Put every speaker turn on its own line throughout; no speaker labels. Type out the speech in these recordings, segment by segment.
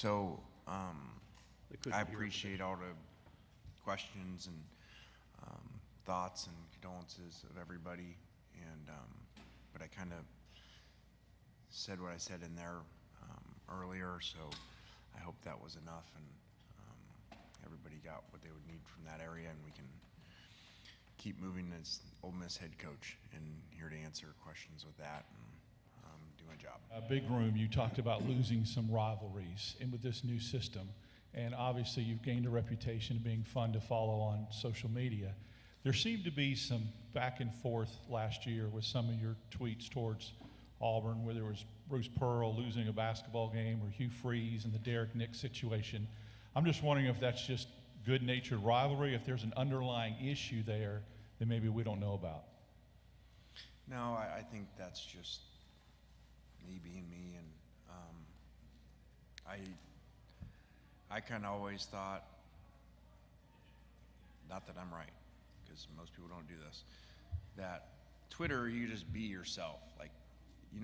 So
They couldn't
I
hear
appreciate all the questions and thoughts and condolences of everybody, and but I kind of said what I said in there earlier, so I hope that was enough, and everybody got what they would need from that area, and we can keep moving as Ole Miss head coach, and here to answer questions with that and do my job.
A big room, you talked about losing some rivalries and with this new system, and obviously you've gained a reputation of being fun to follow on social media. There seemed to be some back and forth last year with some of your tweets towards Auburn, where there was Bruce Pearl losing a basketball game, or Hugh Freeze and the Derek Nix situation. I'm just wondering if that's just good-natured rivalry, if there's an underlying issue there that maybe we don't know about.
No, I think that's just me being me, and I kind of always thought, not that I'm right, because most people don't do this, that Twitter, you just be yourself. Like,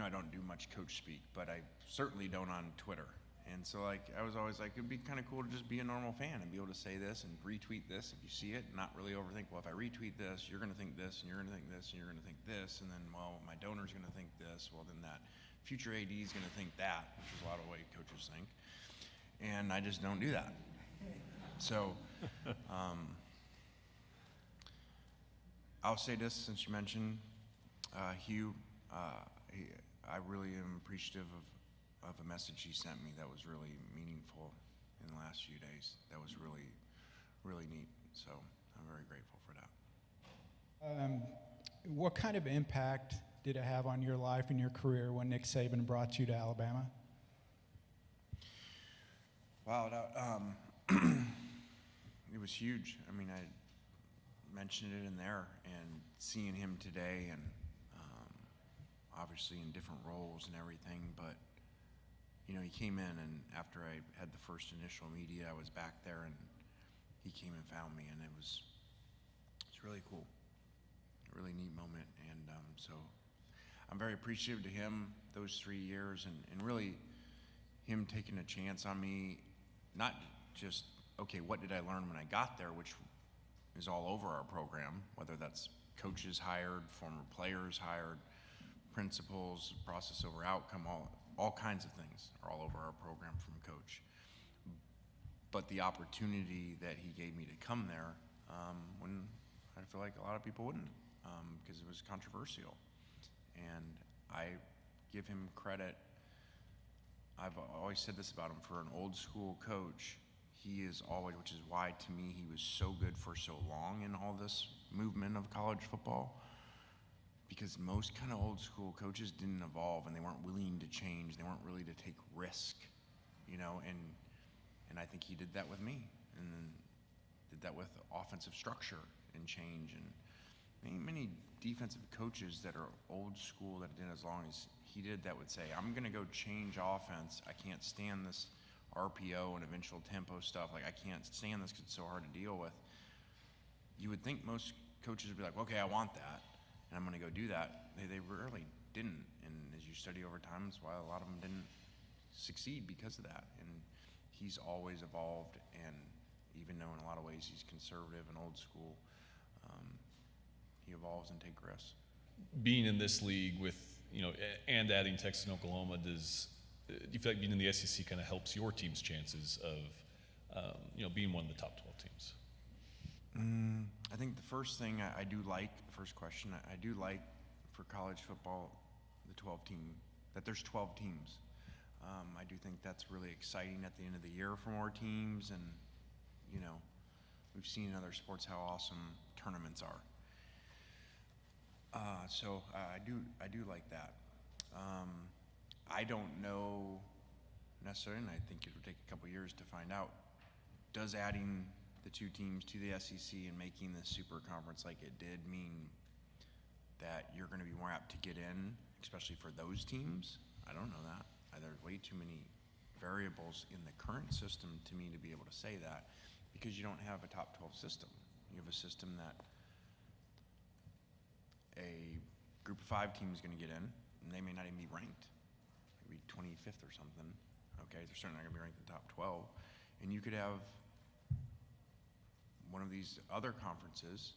I don't do much coach speak, but I certainly don't on Twitter. And so, like, I was always like, it'd be kind of cool to just be a normal fan and be able to say this and retweet this if you see it, and not really overthink, well, if I retweet this, you're going to think this, and you're going to think this, and you're going to think this, and then, well, my donor's going to think this, well, then that future AD is going to think that, which is a lot of way coaches think. And I just don't do that. So, I'll say this since you mentioned Hugh. I really am appreciative of a message he sent me that was really meaningful in the last few days. That was really, really neat. So I'm very grateful for that.
What kind of impact did it have on your life and your career when Nick Saban brought you to Alabama?
Wow, it was huge. I mean, I mentioned it in there, and seeing him today, and obviously in different roles and everything, but he came in, and after I had the first initial media, I was back there, and he came and found me, and it's really cool, a really neat moment, and so I'm very appreciative to him those 3 years, and really him taking a chance on me, not just, okay, what did I learn when I got there, which is all over our program, whether that's coaches hired, former players hired, principles, process over outcome, all kinds of things are all over our program from coach. But the opportunity that he gave me to come there, when I feel like a lot of people wouldn't, because it was controversial. And I give him credit. I've always said this about him, for an old school coach, he is always, which is why to me he was so good for so long in all this movement of college football, because most kind of old school coaches didn't evolve, and they weren't willing to change. They weren't really to take risk, and I think he did that with me, and then did that with offensive structure and change, and many defensive coaches that are old school that did as long as he did that would say, I'm going to go change offense. I can't stand this RPO and eventual tempo stuff. Like, I can't stand this because it's so hard to deal with. You would think most coaches would be like, okay, I want that, and I'm going to go do that. They really didn't, and as you study over time, that's why a lot of them didn't succeed, because of that. And he's always evolved, and even though in a lot of ways he's conservative and old school, he evolves and takes risks.
Being in this league with, and adding Texas and Oklahoma, do you feel like being in the SEC kind of helps your team's chances of, being one of the top 12 teams?
I think the first thing I do like, the first question, I do like for college football, that there's 12 teams. I do think that's really exciting at the end of the year for more teams, and we've seen in other sports how awesome tournaments are. So I do like that. I don't know necessarily, and I think it would take a couple years to find out, does adding the 2 teams to the SEC and making this super conference like it did mean that you're going to be more apt to get in, especially for those teams? I don't know that. There's way too many variables in the current system to me to be able to say that, because you don't have a top 12 system. You have a system that a group of 5 team is going to get in, and they may not even be ranked, maybe 25th or something, Okay, they're certainly not going to be ranked in the top 12. And you could have one of these other conferences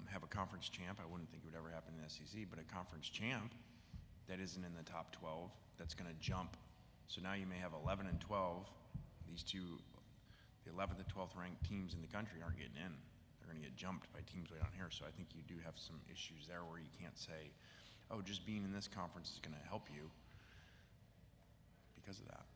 have a conference champ. I wouldn't think it would ever happen in the SEC, but a conference champ that isn't in the top 12 that's going to jump. So now you may have 11 and 12. These two, the 11th and 12th ranked teams in the country aren't getting in. They're going to get jumped by teams way down here. So I think you do have some issues there where you can't say, oh, just being in this conference is going to help you because of that.